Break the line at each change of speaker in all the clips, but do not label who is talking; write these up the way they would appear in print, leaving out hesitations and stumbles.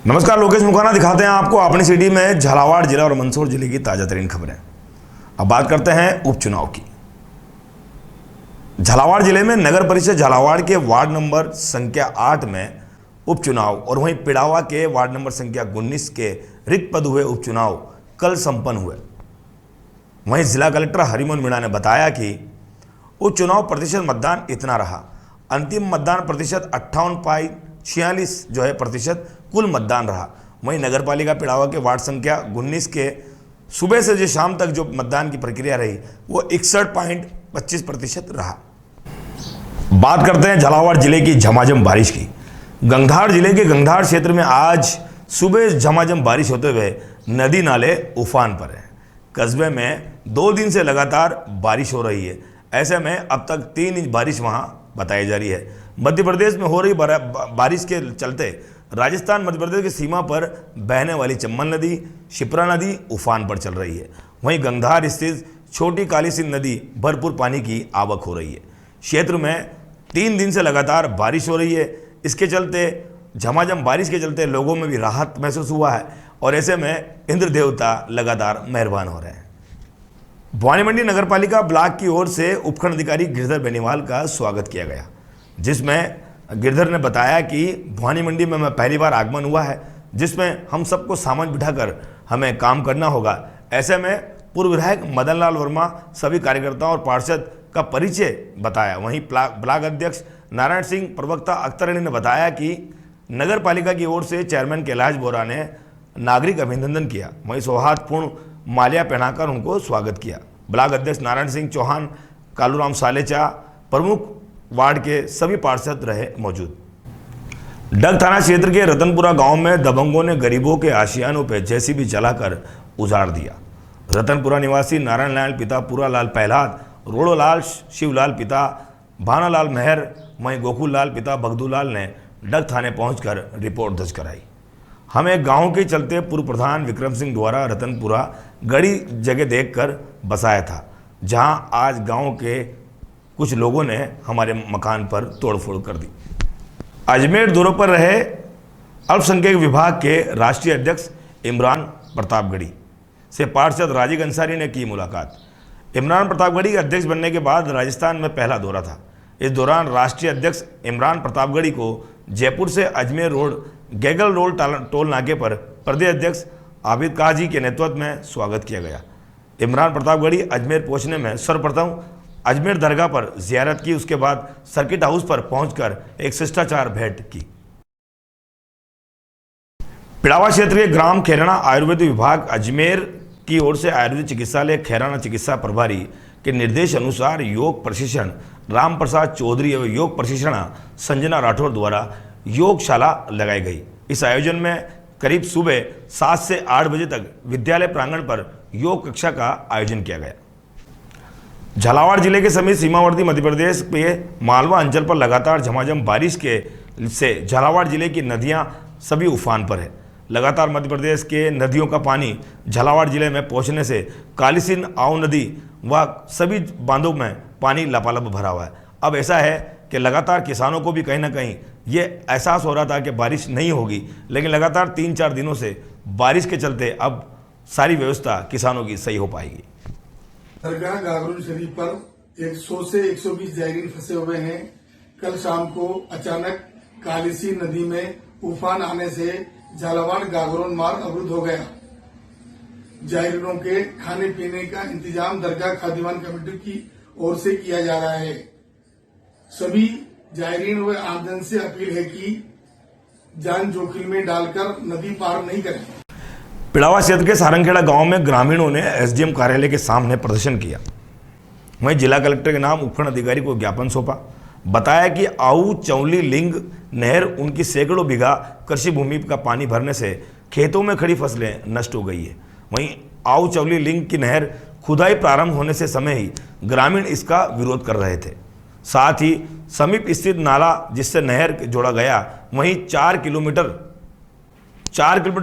नमस्कार, लोकेश मुखाना दिखाते हैं आपको अपनी सिटी में झालावाड़ जिला और मंदसौर जिले की ताजा तरीन खबरें। अब बात करते हैं उपचुनाव की। झालावाड़ जिले में नगर परिषद झालावाड़ के वार्ड नंबर संख्या 8 में उपचुनाव और वहीं पिड़ावा के वार्ड नंबर संख्या 19 के रिक्त पद हुए उपचुनाव कल संपन्न हुए। वहीं जिला कलेक्टर हरिमोहन मीणा ने बताया कि उपचुनाव प्रतिशत मतदान इतना रहा। अंतिम मतदान प्रतिशत 58.46 जो है प्रतिशत कुल मतदान रहा। वहीं नगरपालिका पिड़ावा के वार्ड संख्या 19 के सुबह से जो शाम तक जो मतदान की प्रक्रिया रही वो 61.25% रहा। बात करते हैं झालावाड़ जिले की झमाझम बारिश की। गंगधार जिले के गंगधार क्षेत्र में आज सुबह झमाझम बारिश होते हुए नदी नाले उफान पर हैं। कस्बे में 2 दिन से लगातार बारिश हो रही है। ऐसे में अब तक 3 इंच बारिश वहां बताई जा रही है। मध्य प्रदेश में हो रही बारिश के चलते राजस्थान मध्य प्रदेश की सीमा पर बहने वाली चंबल नदी, शिप्रा नदी उफान पर चल रही है। वहीं गंगधार स्थित छोटी काली सिंध नदी भरपूर पानी की आवक हो रही है। क्षेत्र में 3 दिन से लगातार बारिश हो रही है। इसके चलते झमाझम बारिश के चलते लोगों में भी राहत महसूस हुआ है और ऐसे में इंद्र देवता लगातार मेहरबान हो रहे हैं। भवानी मंडी नगरपालिका ब्लॉक की ओर से उपखंड अधिकारी गिरधर बेनीवाल का स्वागत किया गया, जिसमें गिरधर ने बताया कि भवानी मंडी में मैं पहली बार आगमन हुआ है, जिसमें हम सबको सामान बिठाकर हमें काम करना होगा। ऐसे में पूर्व विधायक मदन लाल वर्मा सभी कार्यकर्ताओं और पार्षद का परिचय बताया। वहीं ब्लॉक अध्यक्ष नारायण सिंह, प्रवक्ता अख्तर अली ने बताया कि नगर पालिका की ओर से चेयरमैन कैलाश बोरा ने नागरिक अभिनंदन किया। वहीं सौहार्दपूर्ण माल्या पहनाकर उनको स्वागत किया। ब्लॉक अध्यक्ष नारायण सिंह चौहान, कालूराम सालेचा प्रमुख वार्ड के सभी पार्षद रहे मौजूद। डग थाना क्षेत्र के रतनपुरा गांव में दबंगों ने गरीबों के आशियानों पर जेसीबी चलाकर उजाड़ दिया। रतनपुरा निवासी नारायण लाल पिता पूरालाल पहलाद, रोड़ोलाल शिवलाल पिता भानालाल मेहर, वहीं गोकुल लाल पिता बगदूलाल ने डग थाने पहुंचकर रिपोर्ट दर्ज कराई। हमें गांव के चलते पूर्व प्रधान विक्रम सिंह द्वारा रतनपुरा गड़ी जगह देखकर बसाया था, जहां आज गांव के कुछ लोगों ने हमारे मकान पर तोड़फोड़ कर दी। अजमेर दौरे पर रहे अल्पसंख्यक विभाग के राष्ट्रीय अध्यक्ष इमरान प्रतापगढ़ी से पार्षद राजीव अंसारी ने की मुलाकात। इमरान प्रतापगढ़ी के अध्यक्ष बनने के बाद राजस्थान में पहला दौरा था। इस दौरान राष्ट्रीय अध्यक्ष इमरान प्रतापगढ़ी को जयपुर से अजमेर रोड गैगल रोड टोल नाके पर प्रदेश अध्यक्ष आबिद काजी के नेतृत्व में स्वागत किया गया। इमरान प्रतापगढ़ी अजमेर पहुंचने में सर्वप्रथम अजमेर दरगाह पर जियारत की, उसके बाद सर्किट हाउस पर पहुंचकर एक शिष्टाचार भेंट की। पिड़ावा क्षेत्र के ग्राम खैराना आयुर्वेद विभाग अजमेर की ओर से आयुर्वेद चिकित्सालय खैराना चिकित्सा प्रभारी के निर्देश अनुसार योग प्रशिक्षण राम प्रसाद चौधरी एवं योग प्रशिक्षणा संजना राठौर द्वारा योगशाला लगाई गई। इस आयोजन में करीब सुबह 7 से 8 बजे तक विद्यालय प्रांगण पर योग कक्षा का आयोजन किया गया। झालावाड़ जिले के समीप सीमावर्ती मध्य प्रदेश के मालवा अंचल पर लगातार झमाझम बारिश के से झालावाड़ जिले की नदियां सभी उफान पर है। लगातार मध्य प्रदेश के नदियों का पानी झालावाड़ जिले में पहुंचने से काली सिंध, आओ नदी व सभी बांधों में पानी लबालब भरा हुआ है। अब ऐसा है कि लगातार किसानों को भी कहीं ना कहीं ये एहसास हो रहा था कि बारिश नहीं होगी, लेकिन लगातार 3-4 दिनों से बारिश के चलते अब सारी व्यवस्था किसानों की सही हो पाएगी।
दरगाह गागरुन शरीफ पर 100 से 120 जायरीन फंसे हुए हैं। कल शाम को अचानक कालीसी नदी में उफान आने से झालावाड़ गागरुन मार्ग अवरुद्ध हो गया। जायरीनों के खाने पीने का इंतजाम दरगाह खादिमान कमेटी की ओर से किया जा रहा है। सभी जायरीन व आमजन से अपील है कि जान जोखिम में डालकर नदी पार नहीं करें।
पिड़ावा क्षेत्र के सारंगखेड़ा गांव में ग्रामीणों ने एसडीएम कार्यालय के सामने प्रदर्शन किया। वहीं जिला कलेक्टर के नाम उपखंड अधिकारी को ज्ञापन सौंपा। बताया कि आऊ चौली लिंग नहर उनकी सैकड़ों बीघा कृषि भूमि का पानी भरने से खेतों में खड़ी फसलें नष्ट हो गई है। वहीं आऊ चौली लिंग की नहर खुदाई प्रारंभ होने से समय ही ग्रामीण इसका विरोध कर रहे थे। साथ ही समीप स्थित नाला जिससे नहर जोड़ा गया वहीं 4 किलोमीटर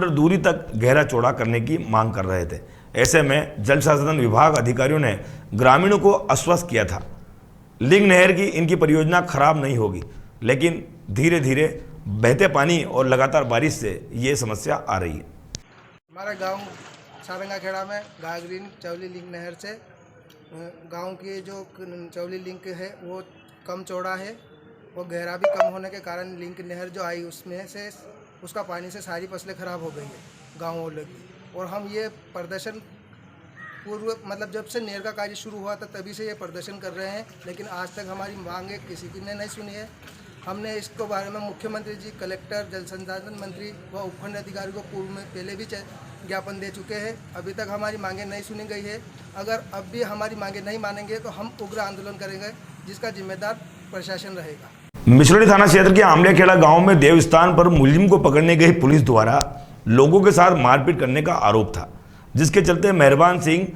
दूरी तक गहरा चौड़ा करने की मांग कर रहे थे। ऐसे में जल संसाधन विभाग अधिकारियों ने ग्रामीणों को आश्वस्त किया था लिंग नहर की इनकी परियोजना खराब नहीं होगी, लेकिन धीरे धीरे बहते पानी और लगातार बारिश से ये समस्या आ रही है।
हमारा गांव सारंगा खेड़ा में गागरीन चौली लिंक नहर से गांव की जो चौली लिंक है वो कम चौड़ा है और गहरा भी कम होने के कारण लिंक नहर जो आई उसमें से उसका पानी से सारी फसलें खराब हो गई है गाँव वालों की। और हम ये प्रदर्शन पूर्व मतलब जब से नहर का कार्य शुरू हुआ था तभी से ये प्रदर्शन कर रहे हैं, लेकिन आज तक हमारी मांगे किसी की ने नहीं सुनी है। हमने इसके बारे में मुख्यमंत्री जी, कलेक्टर, जल संसाधन मंत्री व उपखंड अधिकारी को पूर्व में पहले भी ज्ञापन दे चुके हैं। अभी तक हमारी मांगे नहीं सुनी गई है। अगर अब भी हमारी मांगे नहीं मानेंगे तो हम उग्र आंदोलन करेंगे, जिसका जिम्मेदार प्रशासन रहेगा।
मिसरोली थाना क्षेत्र के आमलेखेड़ा गांव में देवस्थान पर मुलजिम को पकड़ने गई पुलिस द्वारा लोगों के साथ मारपीट करने का आरोप था, जिसके चलते मेहरबान सिंह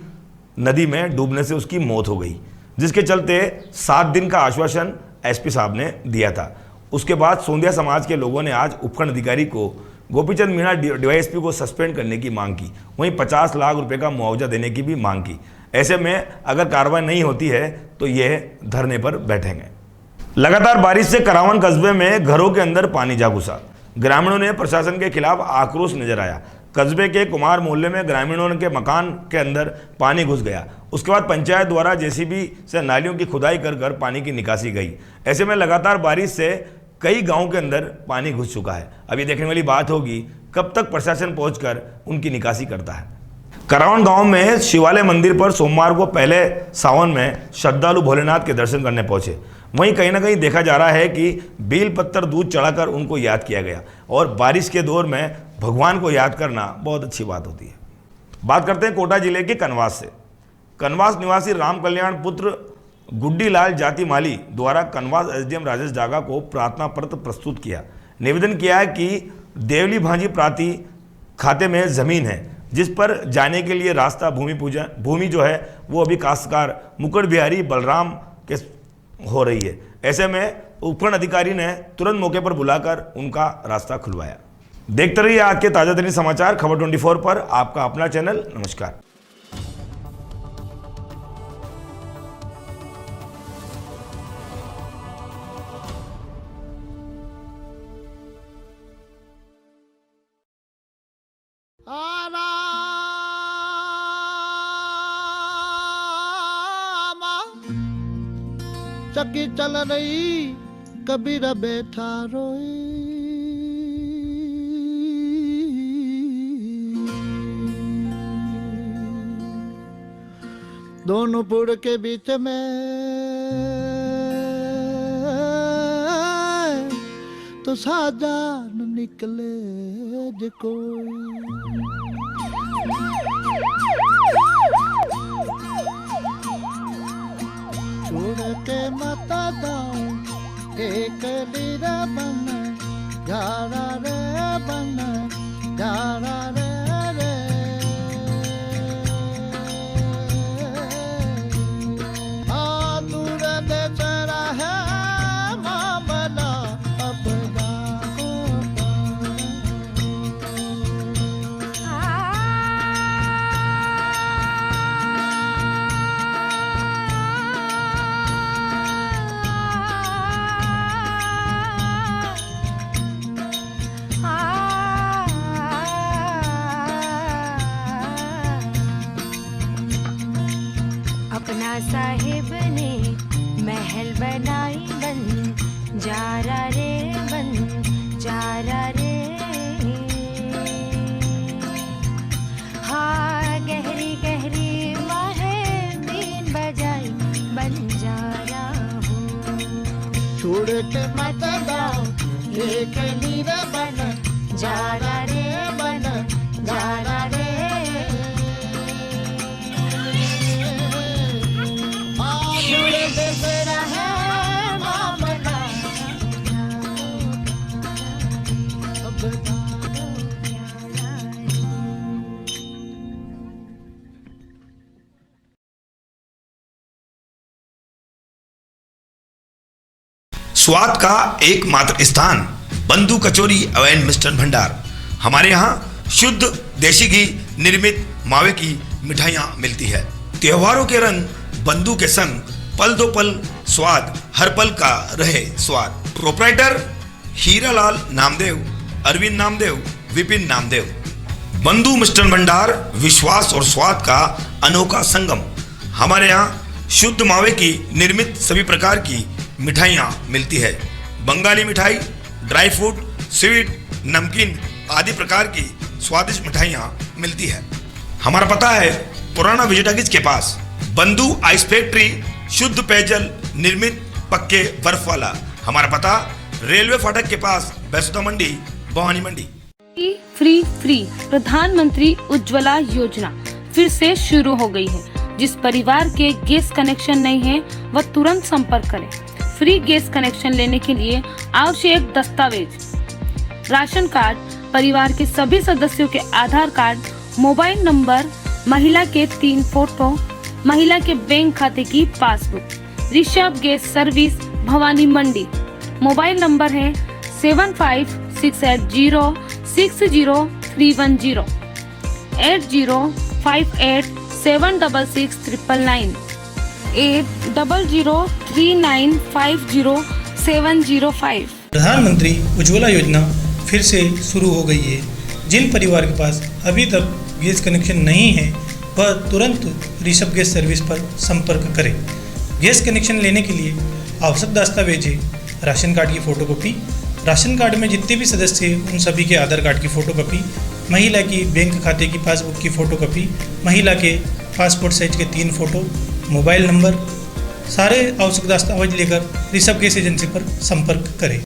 नदी में डूबने से उसकी मौत हो गई, जिसके चलते 7 दिन का आश्वासन एसपी साहब ने दिया था। उसके बाद सोंधिया समाज के लोगों ने आज उपखंड अधिकारी को गोपीचंद मीणा डीवाईएसपी को सस्पेंड करने की मांग की, वहीं 50 लाख रुपए का मुआवजा देने की भी मांग की। ऐसे में अगर कार्रवाई नहीं होती है तो यह धरने पर बैठेंगे। लगातार बारिश से करावन कस्बे में घरों के अंदर पानी जा घुसा। ग्रामीणों ने प्रशासन के खिलाफ आक्रोश नजर आया। कस्बे के कुमार मोहल्ले में ग्रामीणों के मकान के अंदर पानी घुस गया। उसके बाद पंचायत द्वारा जेसीबी से नालियों की खुदाई कर कर पानी की निकासी गई। ऐसे में लगातार बारिश से कई गांवों के अंदर पानी घुस चुका है। अब ये देखने वाली बात होगी कब तक प्रशासन पहुंचकर उनकी निकासी करता है। करावन गांव में शिवालय मंदिर पर सोमवार को पहले सावन में श्रद्धालु भोलेनाथ के दर्शन करने पहुंचे। वहीं कहीं ना कहीं देखा जा रहा है कि बेल पत्थर दूध चढ़ाकर उनको याद किया गया, और बारिश के दौर में भगवान को याद करना बहुत अच्छी बात होती है। बात करते हैं कोटा जिले के कनवास से। कनवास निवासी राम कल्याण पुत्र गुड्डी लाल जाति माली द्वारा कनवास एसडीएम राजेश डागा को प्रार्थना पत्र प्रस्तुत किया। निवेदन किया है कि देवली भांजी प्राति खाते में जमीन है, जिस पर जाने के लिए रास्ता भूमि जो है वो अभी काश्तकार मुकुट बिहारी बलराम के हो रही है। ऐसे में उपखंड अधिकारी ने तुरंत मौके पर बुलाकर उनका रास्ता खुलवाया। देखते रहिए आज के ताजा तरीन समाचार खबर 24 पर, आपका अपना चैनल। नमस्कार।
चक्की चल रही कबीर बैठा रोई, दोनों पुर के बीच में तो साजान निकले जो कोई। छोड़ के मत जाओ एक लीरा बन जारा रे बन जारा रे रे। दूर देश रहे मामला अब
अपना साहिब ने महल बनाई बन जारा रे बन जारा रे। हाँ गहरी गहरी माहे बीन बजाई बन जारा हूँ।
छोड़ के मत जाओ एक लीरा बन
जारा रे बन जारा रे।
स्वाद का एकमात्र स्थान बंधु कचौरी एवं मिष्ठान भंडार। हमारे यहाँ शुद्ध देसी घी निर्मित मावे की मिठाइयाँ मिलती है। त्योहारों के रंग बंधु के संग पल दो पल स्वाद, हर पल का रहे स्वाद। प्रोपराइटर हीरालाल नामदेव, अरविंद नामदेव, विपिन नामदेव। बंधु मिष्ठान भंडार, विश्वास और स्वाद का अनोखा संगम। हमारे यहाँ शुद्ध मावे की निर्मित सभी प्रकार की मिठाइयाँ मिलती है। बंगाली मिठाई, ड्राई फ्रूट, स्वीट, नमकीन आदि प्रकार की स्वादिष्ट मिठाइयाँ मिलती है। हमारा पता है पुराना विजयटागिज के पास, बंधु आइस फैक्ट्री, शुद्ध पेयजल निर्मित पक्के बर्फ वाला। हमारा पता रेलवे फाटक के पास, बैसुदा मंडी, भवानी मंडी।
फ्री प्रधानमंत्री उज्ज्वला योजना फिर से शुरू हो गई है। जिस परिवार के गैस कनेक्शन नहीं है वह तुरंत संपर्क करें। फ्री गैस कनेक्शन लेने के लिए आवश्यक दस्तावेज: राशन कार्ड, परिवार के सभी सदस्यों के आधार कार्ड, मोबाइल नंबर, महिला के 3 फोटो, महिला के बैंक खाते की passbook. Rishabh gas service, Bhawani Mandi. Mobile number है 7568060310 8058766999 8039507005।
प्रधानमंत्री उज्ज्वला योजना फिर से शुरू हो गई है। जिन परिवार के पास अभी तक गैस कनेक्शन नहीं है वह तुरंत ऋषभ गैस सर्विस पर संपर्क करें। गैस कनेक्शन लेने के लिए आवश्यक दस्तावेज है राशन कार्ड की फ़ोटोकॉपी, राशन कार्ड में जितने भी सदस्य हैं उन सभी के आधार कार्ड की फ़ोटोकॉपी, महिला की बैंक खाते की पासबुक की फ़ोटोकॉपी, महिला के पासपोर्ट साइज के 3 फोटो, मोबाइल नंबर, सारे आवश्यक दस्तावेज लेकर ऋषभ गैस एजेंसी पर संपर्क करें।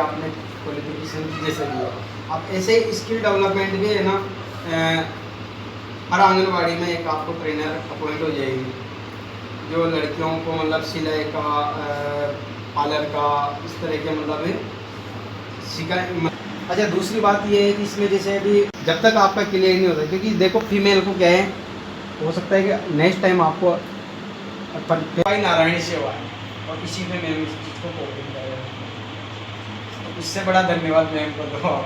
आपने क्वालिफिकेशन जैसे भी आप ऐसे स्किल डेवलपमेंट भी है ना, हर आंगनबाड़ी में एक आपको ट्रेनर अपॉइंट हो जाएगी जो लड़कियों को मतलब सिलाई का, पार्लर का, इस तरह के मतलब सिखाए। अच्छा, दूसरी बात ये है कि इसमें जैसे अभी जब तक आपका क्लियर नहीं होता, क्योंकि देखो फीमेल को क्या है, हो सकता है कि नेक्स्ट टाइम आपको नारायणी सेवा है और इसी में मैम इस चीज़ को कोडिंग कर रहे हैं, तो इससे बड़ा धन्यवाद मैम को दो आप।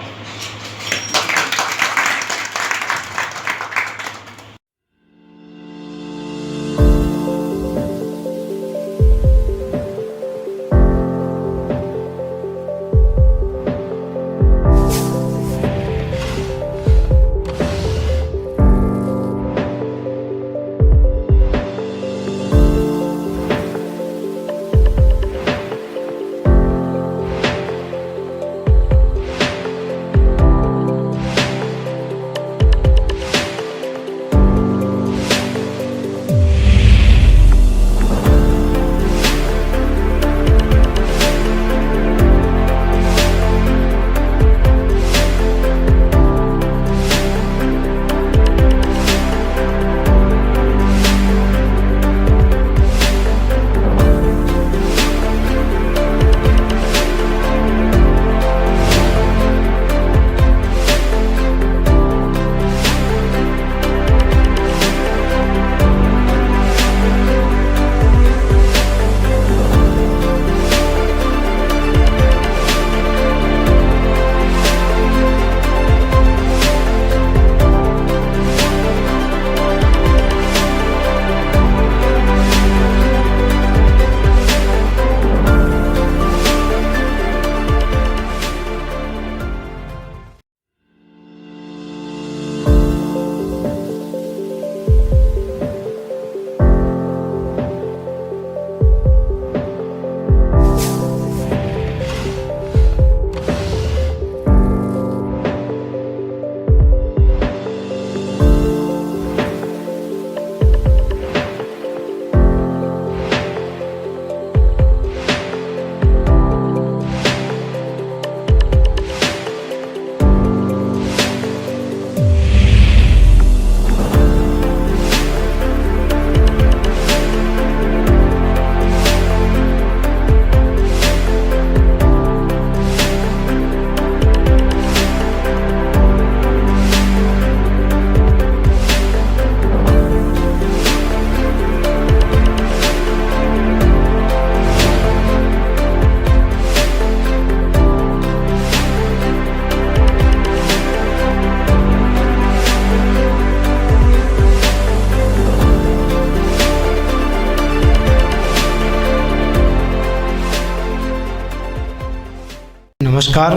नमस्कार,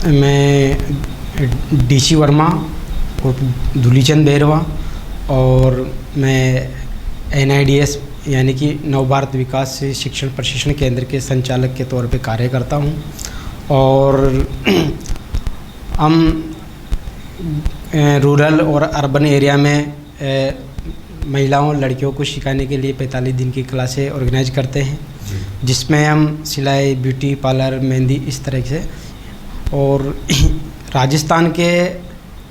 मैं डीसी वर्मा और धूलीचंद बेरवा और मैं NIDS यानी कि नव भारत विकास शिक्षण प्रशिक्षण केंद्र के संचालक के तौर पे कार्य करता हूँ। और हम रूरल और अर्बन एरिया में महिलाओं लड़कियों को सिखाने के लिए 45 दिन की क्लासें ऑर्गेनाइज करते हैं, जिसमें हम सिलाई, ब्यूटी पार्लर, मेहंदी इस तरह से। और राजस्थान के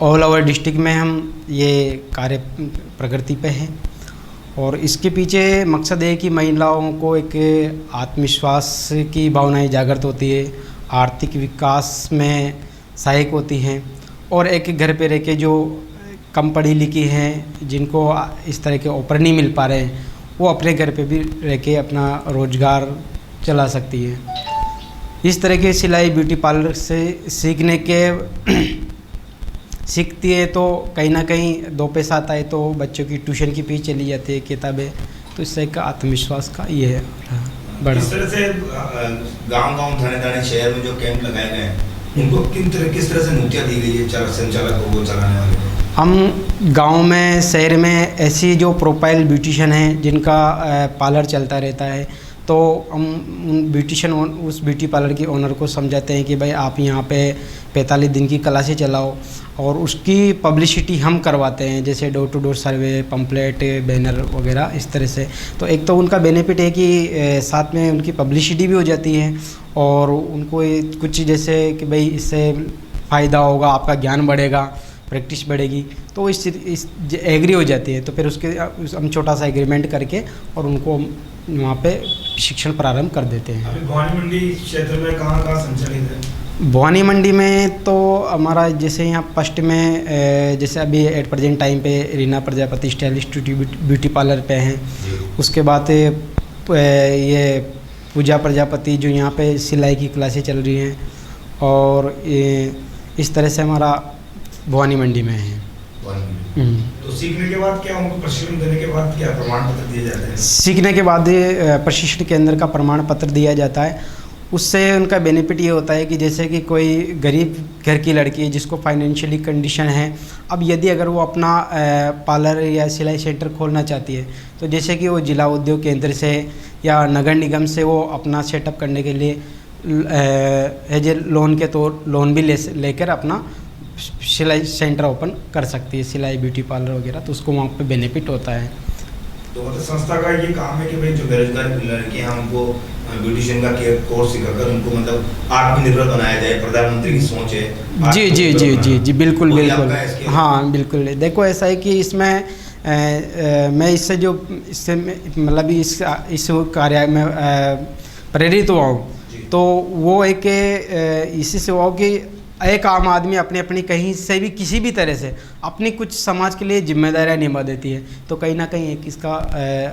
ऑल ओवर डिस्ट्रिक्ट में हम ये कार्य प्रगति पे हैं। और इसके पीछे मकसद है कि महिलाओं को एक आत्मविश्वास की भावनाएं जागृत होती है, आर्थिक विकास में सहायक होती हैं, और एक घर पे रह के जो कम पढ़ी लिखी हैं, जिनको इस तरह के ऑफर नहीं मिल पा रहे हैं, वो अपने घर पे भी रह के अपना रोज़गार चला सकती है। इस तरह के सिलाई ब्यूटी पार्लर से सीखती है तो कहीं ना कहीं 2 पैसा आता है, तो बच्चों की ट्यूशन की फीस चली जाती है, किताबें, तो इससे एक आत्मविश्वास का ये है बड़ा।
इस तरह से गांव-गांव, थाने-थाने, शहर में जो कैंप लगाए गए हैं, उनको किस तरह से नुतियाँ दी गई है संचालक को, वो चलाने वाले को?
हम गांव में, शहर में ऐसी जो प्रोफाइल ब्यूटिशियन हैं जिनका पार्लर चलता रहता है, तो हम उन ब्यूटिशियन उस ब्यूटी पार्लर के ओनर को समझाते हैं कि भाई आप यहाँ पे 45 दिन की क्लासें चलाओ, और उसकी पब्लिसिटी हम करवाते हैं, जैसे door to door survey, pamphlet, banner वगैरह इस तरह से। तो एक तो उनका बेनिफिट है कि साथ में उनकी पब्लिसिटी भी हो जाती है, और उनको कुछ जैसे कि भाई इससे फ़ायदा होगा, आपका ज्ञान बढ़ेगा, प्रैक्टिस बढ़ेगी, तो इस एग्री हो जाती है। तो फिर उसके हम छोटा सा एग्रीमेंट करके और उनको वहाँ पे शिक्षण प्रारंभ कर देते हैं।
अभी भवानी मंडी क्षेत्र में कहाँ संचालित है?
भवानी मंडी में तो हमारा जैसे यहाँ फर्स्ट में जैसे अभी एट प्रेजेंट टाइम पे Reena Prajapati stylish beauty parlour पे हैं। उसके बाद ये पूजा प्रजापति जो यहाँ पे सिलाई की क्लासें चल रही हैं, और ये इस तरह से हमारा भवानी मंडी में है।
तो सीखने के बाद क्या उनको प्रशिक्षण देने के बाद क्या प्रमाण पत्र दिए जाते हैं?
सीखने के बाद प्रशिक्षण केंद्र का प्रमाण पत्र दिया जाता है। उससे उनका बेनिफिट ये होता है कि जैसे कि कोई गरीब घर की लड़की है जिसको फाइनेंशियली कंडीशन है, अब यदि अगर वो अपना पार्लर या सिलाई सेंटर खोलना चाहती है, तो जैसे कि वो जिला उद्योग केंद्र से या नगर निगम से वो अपना सेटअप करने के लिए एज ए लोन भी लेकर अपना सिलाई सेंटर ओपन कर सकती है, सिलाई ब्यूटी पार्लर वगैरह, तो उसको वहाँ पे बेनिफिट होता है।
तो मतलब संस्था का ये काम है कि भाई जो बेरोजगार लड़कियां हैं उनको ब्यूटिशियन का कोर्स सिखाकर उनको मतलब आत्मनिर्भर बनाया जाए, प्रधानमंत्री की सोच है।
जी जी जी जी जी बिल्कुल बिल्कुल, हाँ बिल्कुल। देखो ऐसा है कि इसमें मैं इससे मतलब इस कार्य में प्रेरित हुआ हूँ, तो वो एक इसी से हुआ हो कि एक आम आदमी अपनी कहीं से भी किसी भी तरह से अपनी कुछ समाज के लिए जिम्मेदारियां निभा देती है, तो कहीं ना कहीं एक इसका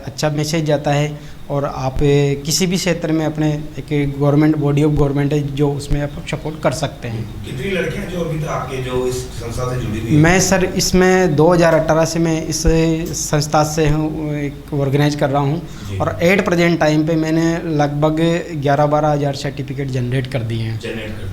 अच्छा मैसेज जाता है। और आप किसी भी क्षेत्र में अपने एक गवर्नमेंट बॉडी ऑफ गवर्नमेंट है जो उसमें आप सपोर्ट कर सकते हैं।
कितनी लड़कियां जो अभी तक आपके जो इस संस्था से जुड़ी हुई?
मैं सर इसमें 2018 से मैं इस संस्था से एक ऑर्गेनाइज कर रहा हूँ, और एट प्रेजेंट टाइम पे मैंने लगभग 11-12 हज़ार सर्टिफिकेट जनरेट कर दिए हैं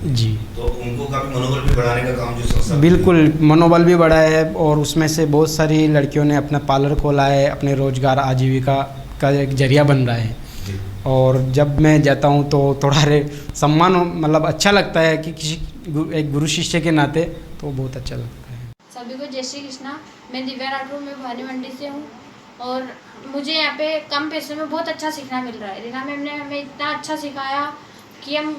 जी।
तो उनको काफ़ी मनोबल भी बढ़ाने का काम जो संस्था,
बिल्कुल मनोबल भी बढ़ा है, और उसमें से बहुत सारी लड़कियों ने अपना पार्लर खोला है, अपने रोजगार आजीविका का एक जरिया बन रहा है। और जब मैं जाता हूँ तो थोड़ा सम्मान मतलब अच्छा लगता है कि किसी एक गुरु शिष्य के नाते, तो बहुत अच्छा लगता है।
सभी को जय श्री कृष्णा। मैं दिव्या राठौर, मैं भवानी मंडी से हूँ, और मुझे यहाँ पे कम पैसे में बहुत अच्छा सीखना मिल रहा है। रीना मैम ने हमें इतना अच्छा सिखाया कि हम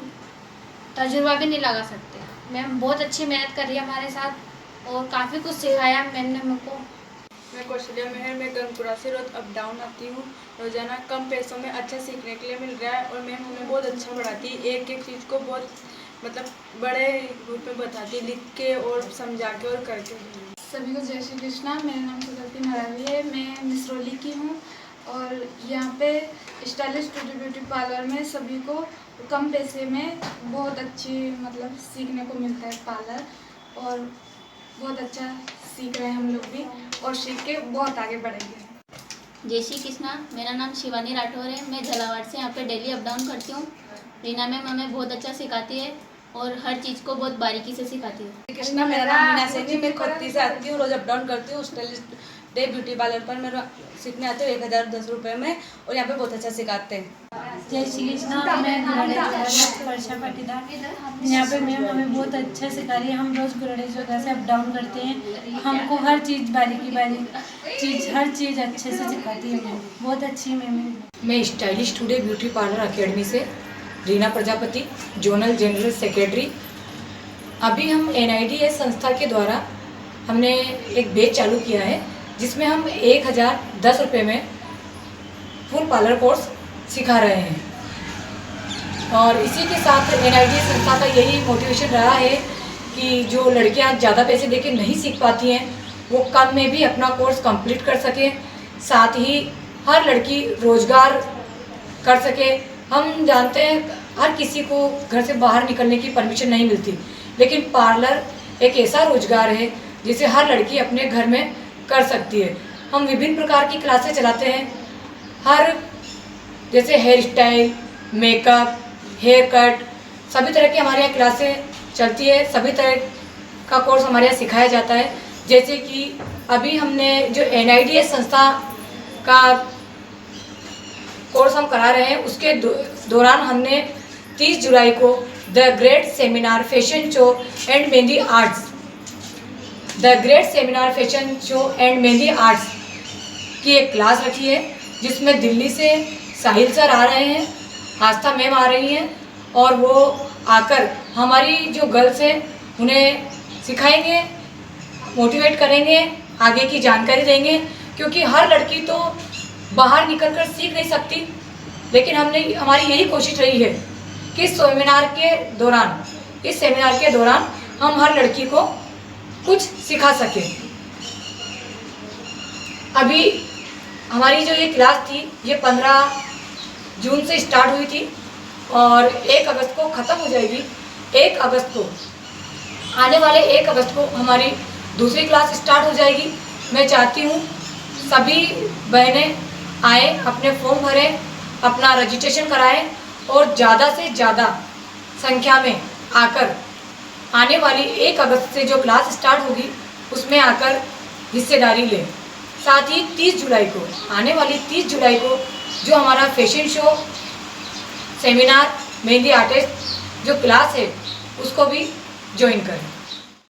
तजुर्बा भी नहीं लगा सकते। मैम बहुत अच्छी मेहनत कर रही है हमारे साथ, और काफ़ी कुछ सिखाया मैम ने हमको।
मैं कौशल्या मेहर, मैं गंगपुरा से रोज अप डाउन आती हूँ। रोजाना कम पैसों में अच्छा सीखने के लिए मिल रहा है, और मैम हमें बहुत अच्छा पढ़ाती है। एक एक चीज़ को बहुत मतलब बड़े रूप में बताती है, लिख के और समझा के और करके।
सभी को जय श्री कृष्णा। मेरा नाम सुगति नारावी है, मैं मिसरौली की हूँ, और यहाँ पे स्टाइलिश ब्यूटी पार्लर में सभी को कम पैसे में बहुत अच्छी मतलब सीखने को मिलता है पार्लर, और बहुत अच्छा सीख रहे हैं हम लोग भी, और सीख के बहुत आगे बढ़ेंगे।
जय श्री कृष्णा। मेरा नाम शिवानी राठौर है, मैं झालावाड़ से यहाँ पे डेली अप डाउन करती हूँ। रीना मैम हमें बहुत अच्छा सिखाती है, और हर चीज़ को बहुत बारीकी से सिखाती हूँ।
कृष्णा, मेरा नाम मीना सैनी, मैं खत्ती से आती हूँ, रोज अप डाउन करती हूँ। स्टाइलिस्ट डे ब्यूटी पार्लर पर मेरा सीखने आते हो 1010 रुपये में, और यहाँ पे बहुत अच्छा सिखाते हैं।
जय श्री कृष्णा, मैं गुरड़े वर्षा पाटीदार। यहाँ पे मैम हमें बहुत अच्छा सिखा रही है। हम रोज़ गुरड़े जगह से अप डाउन करते हैं। हमको हर चीज़ बारीकी चीज़ हर चीज़ अच्छे से सिखाती है मैम, बहुत अच्छी मैम है।
मैं stylish today beauty parlour academy से Reena Prajapati, zonal general secretary. अभी हम NIDS संस्था के द्वारा हमने एक बैच चालू किया है, जिसमें हम 1010 रुपये में फुल पार्लर कोर्स सिखा रहे हैं। और इसी के साथ NIDS संस्था का यही मोटिवेशन रहा है कि जो लड़कियां ज़्यादा पैसे देके नहीं सीख पाती हैं, वो कम में भी अपना कोर्स कंप्लीट कर सकें, साथ ही हर लड़की रोजगार कर सके। हम जानते हैं हर किसी को घर से बाहर निकलने की परमिशन नहीं मिलती, लेकिन पार्लर एक ऐसा रोजगार है जिसे हर लड़की अपने घर में कर सकती है। हम विभिन्न प्रकार की क्लासेस चलाते हैं, हर जैसे hairstyle, makeup, haircut, सभी तरह की हमारे यहाँ क्लासें चलती है। सभी तरह का कोर्स हमारे यहाँ सिखाया जाता है। जैसे कि अभी हमने जो NIDS संस्था का कोर्स हम करा रहे हैं, उसके दौरान हमने 30 जुलाई को the great seminar fashion show and mehndi arts की एक क्लास रखी है, जिसमें दिल्ली से साहिल सर आ रहे हैं, आस्था मैम आ रही हैं, और वो आकर हमारी जो गर्ल्स हैं उन्हें सिखाएंगे, मोटिवेट करेंगे, आगे की जानकारी देंगे। क्योंकि हर लड़की तो बाहर निकलकर सीख नहीं सकती, लेकिन हमारी यही कोशिश रही है कि इस सेमिनार के दौरान हम हर लड़की को कुछ सिखा सकें। अभी हमारी जो ये क्लास थी, ये 15 जून से स्टार्ट हुई थी और 1 अगस्त को ख़त्म हो जाएगी। 1 अगस्त को, आने वाले 1 अगस्त को हमारी दूसरी क्लास स्टार्ट हो जाएगी। मैं चाहती हूँ सभी बहनें आएँ, अपने फॉर्म भरें, अपना रजिस्ट्रेशन कराएं और ज़्यादा से ज़्यादा संख्या में आकर आने वाली 1 अगस्त से जो क्लास स्टार्ट होगी उसमें आकर हिस्सेदारी लें। साथ ही 30 जुलाई को, आने वाली 30 जुलाई को जो हमारा fashion show, seminar, mehndi artist जो क्लास है, उसको भी ज्वाइन करें।